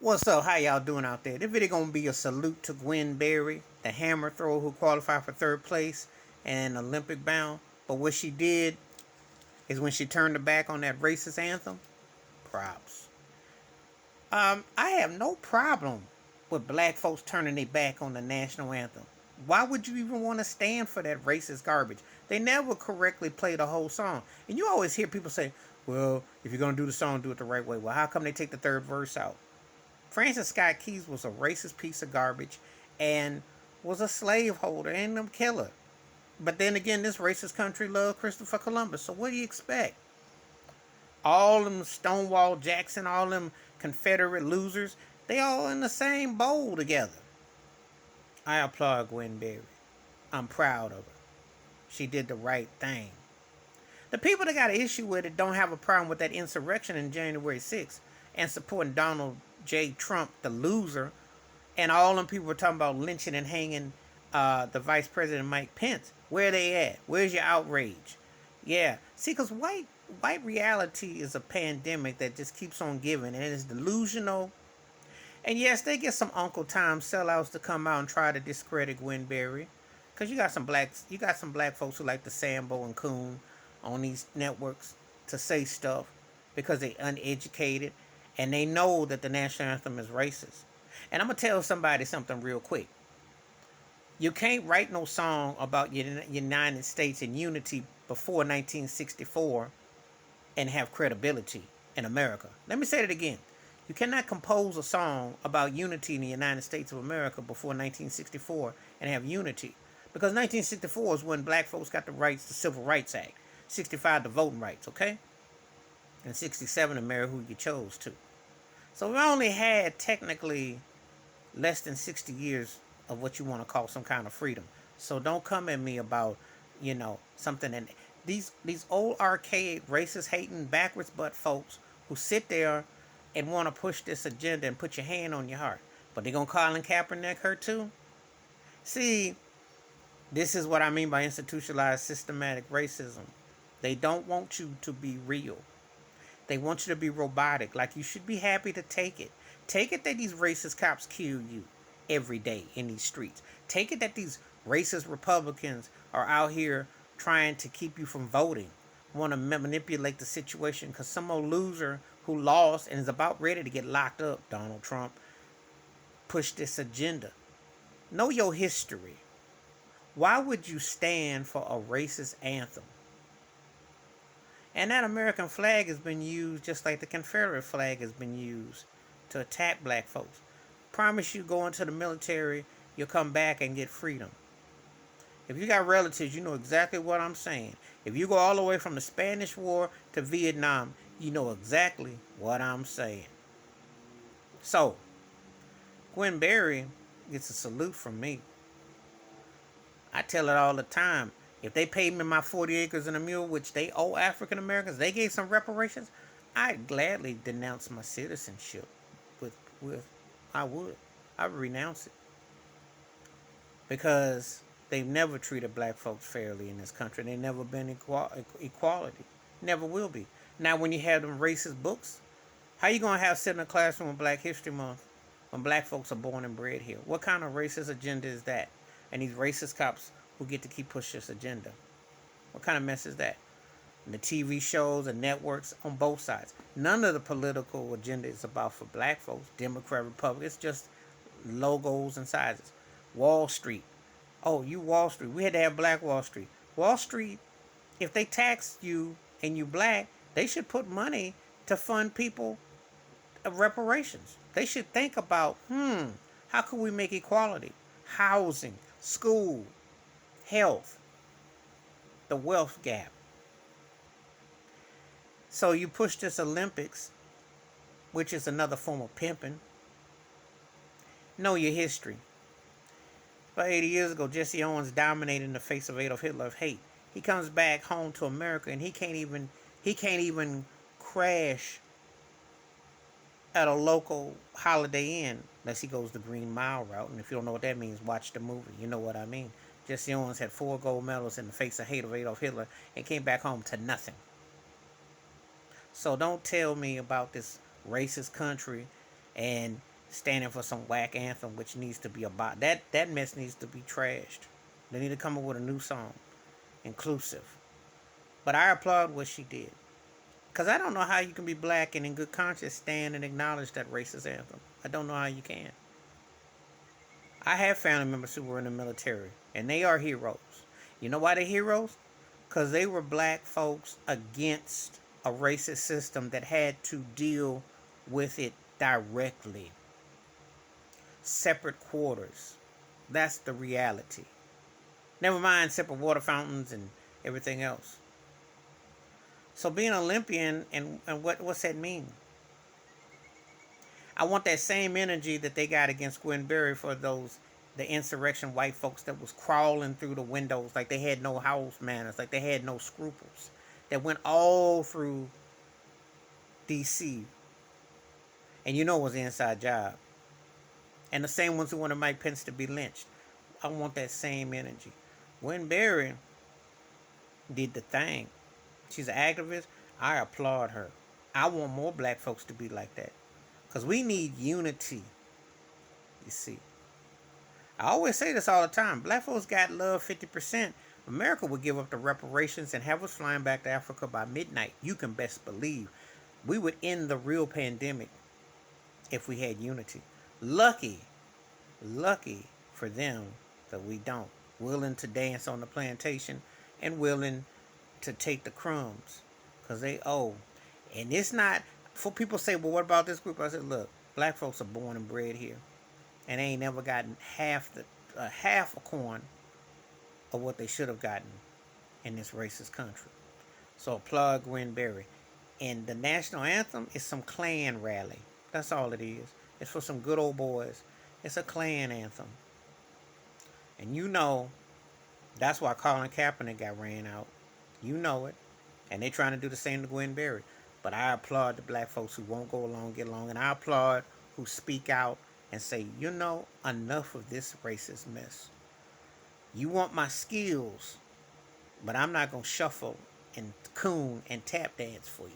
What's up? How y'all doing out there? This video gonna be a salute to Gwen Berry, the hammer thrower who qualified for third place and Olympic bound. But what she did is when she turned her back on that racist anthem, props. I have no problem with black folks turning their back on the national anthem. Why would you even want to stand for that racist garbage? They never correctly play the whole song. And you always hear people say, well, if you're gonna do the song, do it the right way. Well, how come they take the third verse out? Francis Scott Keys was a racist piece of garbage and was a slaveholder and a killer. But then again, this racist country loved Christopher Columbus. So what do you expect? All them Stonewall Jackson, all them Confederate losers, they all in the same bowl together. I applaud Gwen Berry. I'm proud of her. She did the right thing. The people that got an issue with it don't have a problem with that insurrection in January 6th and supporting Donald J. Trump, the loser, and all them people were talking about lynching and hanging the Vice President Mike Pence. Where they at? Where's your outrage? Yeah, see, because white reality is a pandemic that just keeps on giving, and it is delusional. And yes, they get some Uncle Tom sellouts to come out and try to discredit Gwen Berry, because you got some black folks who like to Sambo and Coon on these networks to say stuff because they uneducated and they know that the national anthem is racist. And I'm gonna tell somebody something real quick. You can't write no song about United States and unity before 1964 and have credibility in America. Let me say it again. You cannot compose a song about unity in the United States of America before 1964 and have unity. Because 1964 is when black folks got the rights, the Civil Rights Act. 65, the voting rights, okay? And 67, to marry who you chose to. So we only had technically less than 60 years of what you want to call some kind of freedom. So don't come at me about, something. And these old archaic, racist, hating, backwards butt folks who sit there and want to push this agenda and put your hand on your heart. But they going to Colin Kaepernick her too? See, this is what I mean by institutionalized systematic racism. They don't want you to be real. They want you to be robotic. Like, you should be happy to take it. Take it that these racist cops kill you every day in these streets. Take it that these racist Republicans are out here trying to keep you from voting. Want to manipulate the situation because some old loser who lost and is about ready to get locked up, Donald Trump, pushed this agenda. Know your history. Why would you stand for a racist anthem? And that American flag has been used just like the Confederate flag has been used to attack black folks. Promise you go into the military, you'll come back and get freedom. If you got relatives, you know exactly what I'm saying. If you go all the way from the Spanish War to Vietnam, you know exactly what I'm saying. So, Gwen Berry gets a salute from me. I tell it all the time. If they paid me my 40 acres and a mule, which they owe African Americans, they gave some reparations, I'd gladly denounce my citizenship. I would renounce it. Because they've never treated black folks fairly in this country. They've never been equality. Never will be. Now, when you have them racist books, how you going to have sit in a classroom with Black History Month when black folks are born and bred here? What kind of racist agenda is that? And these racist cops who get to keep pushing this agenda. What kind of mess is that? And the TV shows and networks on both sides. None of the political agenda is about for black folks, Democrat, Republican. It's just logos and sizes. Wall Street. Oh, you Wall Street. We had to have Black Wall Street. Wall Street, if they tax you and you black, they should put money to fund people reparations. They should think about, how can we make equality? Housing, school, health, the wealth gap. So you push this Olympics, which is another form of pimping. Know your history. About 80 years ago, Jesse Owens dominated in the face of Adolf Hitler of hate. He comes back home to America and he can't even crash at a local Holiday Inn unless he goes the Green Mile route. And if you don't know what that means, watch the movie. You know what I mean. Jesse Owens had 4 gold medals in the face of hate of Adolf Hitler and came back home to nothing. So don't tell me about this racist country and standing for some whack anthem, which needs to be about that mess needs to be trashed. They need to come up with a new song, inclusive. But I applaud what she did. Because I don't know how you can be black and in good conscience stand and acknowledge that racist anthem. I don't know how you can. I have family members who were in the military, and they are heroes. You know why they're heroes? Because they were black folks against a racist system that had to deal with it directly. Separate quarters. That's the reality. Never mind separate water fountains and everything else. So being an Olympian, and what's that mean? I want that same energy that they got against Gwen Berry for the insurrection white folks that was crawling through the windows like they had no house manners, like they had no scruples, that went all through D.C. And you know it was an inside job. And the same ones who wanted Mike Pence to be lynched. I want that same energy. Gwen Berry did the thing. She's an activist. I applaud her. I want more black folks to be like that. Because we need unity. You see. I always say this all the time. Black folks got love 50%. America would give up the reparations and have us flying back to Africa by midnight. You can best believe. We would end the real pandemic if we had unity. Lucky for them that we don't. Willing to dance on the plantation and willing to take the crumbs because they owe. And it's not, for people say, well, what about this group? I said, look, black folks are born and bred here, and they ain't never gotten half a coin of what they should have gotten in this racist country. So applaud Gwen Berry. And the national anthem is some Klan rally. That's all it is. It's for some good old boys. It's a Klan anthem. And you know, that's why Colin Kaepernick got ran out. You know it. And they're trying to do the same to Gwen Berry. But I applaud the black folks who won't go along, get along. And I applaud who speak out and say, you know, enough of this racist mess. You want my skills, but I'm not going to shuffle and coon and tap dance for you.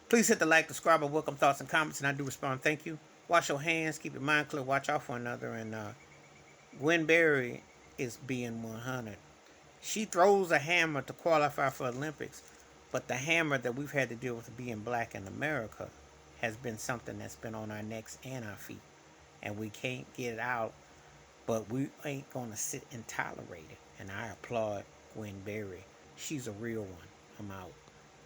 Please hit the like, subscribe, and welcome thoughts and comments, and I do respond. Thank you. Wash your hands, keep your mind clear, watch out for another. And Gwen Berry is being 100. She throws a hammer to qualify for Olympics, but the hammer that we've had to deal with being black in America has been something that's been on our necks and our feet, and we can't get it out, but we ain't going to sit and tolerate it. And I applaud Gwen Berry. She's a real one. I'm out.